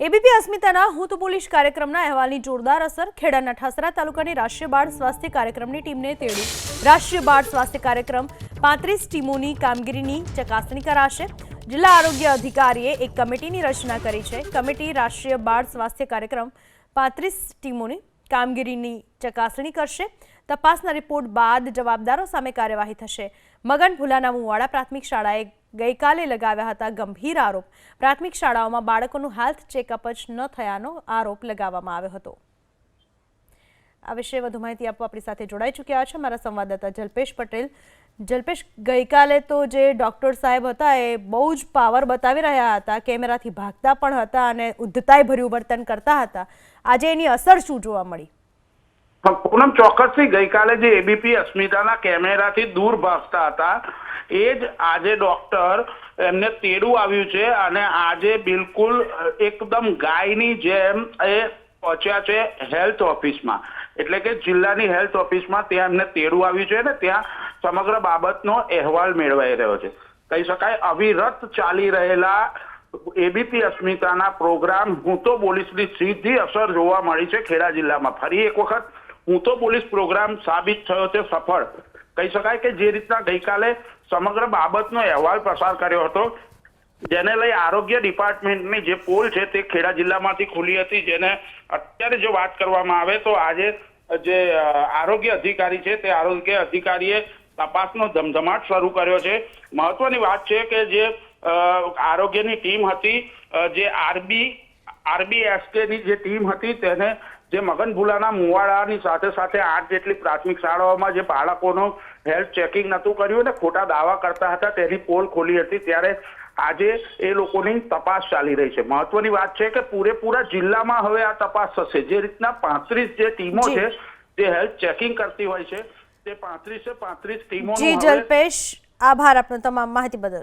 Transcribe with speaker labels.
Speaker 1: ABP અસ્મિતાના હું તો police કાર્યક્રમના અહેવાલની જોરદાર અસર ખેડાના ઠાસરા તાલુકાની રાષ્ટ્રીય બાળ સ્વાસ્થ્ય કાર્યક્રમની ટીમને તેડી રાષ્ટ્રીય બાળ સ્વાસ્થ્ય કાર્યક્રમ 35 ટીમોની કામગીરીની ચકાસણી કરાશે। જિલ્લા આરોગ્ય અધિકારીએ એક કમિટીની રચના કરી છે। કમિટી રાષ્ટ્રીય બાળ સ્વાસ્થ્ય કાર્યક્રમ 35 ટીમોની કામગીરીની ચકાસણી કરશે। તપાસના રિપોર્ટ બાદ જવાબદારો સામે કાર્યવાહી થશે। મગન ભુલાના મુવાડા પ્રાથમિક શાળાએ ગઈકાલે લગાવ્યા હતા ગંભીર આરોપ। પ્રાથમિક શાળાઓમાં બાળકોનું હેલ્થ ચેકઅપ જ ન થયાનો આરોપ લગાવવામાં આવ્યો હતો। આ વિશે વધુ માહિતી આપવા આપણી સાથે જોડાઈ ચૂક્યા છે મારા સંવાદદાતા જલ્પેશ પટેલ। જલ્પેશ, ગઈકાલે તો જે ડોક્ટર સાહેબ હતા એ બહુ જ પાવર બતાવી રહ્યા હતા, કેમેરાથી ભાગતા પણ હતા અને ઉદ્ધતાઈ ભર્યું વર્તન કરતા હતા। આજે એની અસર શું જોવા મળી?
Speaker 2: પૂનમ, ચોક્કસથી ગઈકાલે જે એબીપી અસ્મિતાના કેમેરાથી દૂર ભાગતા હતા એ જ આજે ડોક્ટર એમને તેડું આવ્યું છે અને આજે બિલકુલ એકદમ ગાયની જેમ એ પહોંચ્યા છે હેલ્થ ઓફિસમાં, એટલે કે જિલ્લાની હેલ્થ ઓફિસમાં ત્યાં એમને તેડું આવ્યું છે ને ત્યાં સમગ્ર બાબતનો અહેવાલ મેળવાઈ રહ્યો છે। કહી શકાય અવિરત ચાલી રહેલા એબીપી અસ્મિતાના પ્રોગ્રામ હું તો પોલીસની સીધી અસર જોવા મળી છે ખેડા જિલ્લામાં। ફરી એક વખત હું તો પોલીસ પ્રોગ્રામ સાબિત થયો છે સફળ। કહી શકાય કે જે રીતના ગઈકાલે સમગ્ર બાબતનો અહેવાલ પસાર કર્યો હતો, જેને લઈ આરોગ્ય ડિપાર્ટમેન્ટની જે પોલ છે તે ખેડા જિલ્લામાંથી ખુલી હતી, જેને અત્યારે જો વાત કરવામાં આવે તો આજે જે આરોગ્ય અધિકારી છે તે આરોગ્ય અધિકારીએ તપાસનો ધમધમાટ શરૂ કર્યો છે। મહત્વની વાત છે કે જે આરોગ્યની ટીમ હતી, જે આરબીએસકેની જે ટીમ હતી, તેને જે મગન ભુલાના મુવાડાની સાથે સાથે 8 જેટલી પ્રાથમિક શાળાઓમાં જે બાળકોનું હેલ્થ ચેકિંગ નહોતું કર્યું અને ખોટા દાવા કરતા હતા તેની પોલ ખોલી હતી, ત્યારે આજે એ લોકોની તપાસ ચાલી રહી છે। મહત્વની વાત છે કે પૂરેપૂરા જિલ્લામાં હવે આ તપાસ થશે। જે રીતના 35 જે ટીમો છે જે હેલ્થ ચેકિંગ કરતી હોય છે તે 35 ટીમો।
Speaker 1: જી જલ્પેશ, આભાર આપનો તમામ માહિતી બદલ।